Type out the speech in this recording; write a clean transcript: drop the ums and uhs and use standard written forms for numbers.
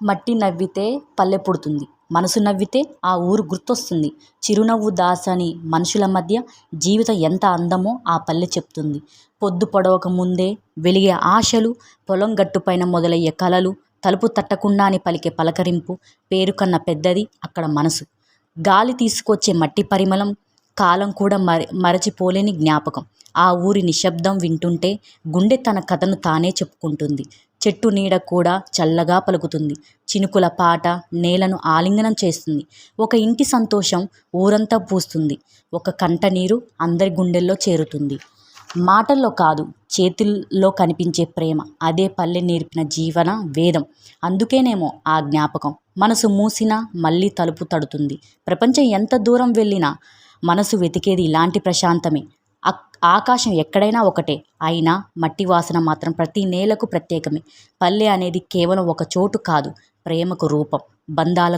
మట్టి నవ్వితే పల్లె పుడుతుంది. మనసు నవ్వితే ఆ ఊరు గుర్తొస్తుంది. చిరునవ్వు దాచని మనుషుల మధ్య జీవితం ఎంత అందమో ఆ పల్లె చెప్తుంది. పొద్దు పొడవక ముందే వెలిగే ఆశలు, పొలం గట్టుపైన మొదలయ్యే కలలు, తలుపు తట్టకుండానే పలికే పలకరింపు, పేరు కన్నా పెద్దది అక్కడ మనసు. గాలి తీసుకొచ్చే మట్టి పరిమళం, కాలం కూడా మరచిపోలేని జ్ఞాపకం. ఆ ఊరి నిశ్శబ్దం వింటుంటే గుండె తన కథను తానే చెప్పుకుంటుంది. చెట్టు నీడ కూడా చల్లగా పలుకుతుంది. చినుకుల పాట నేలను ఆలింగనం చేస్తుంది. ఒక ఇంటి సంతోషం ఊరంతా పూస్తుంది. ఒక కంట నీరు అందరి గుండెల్లో చేరుతుంది. మాటల్లో కాదు, చేతుల్లో కనిపించే ప్రేమ, అదే పల్లె నేర్పిన జీవన వేదం. అందుకేనేమో ఆ జ్ఞాపకం మనసు మూసినా మళ్ళీ తలుపు తడుతుంది. ప్రపంచం ఎంత దూరం వెళ్ళినా మనసు వెతికేది ఇలాంటి ప్రశాంతమే. ఆకాశం ఎక్కడైనా ఒకటే, అయినా మట్టి వాసన మాత్రం ప్రతి నేలకు ప్రత్యేకమే. పల్లె అనేది కేవలం ఒక చోటు కాదు, ప్రేమకు రూపం, బంధాలకు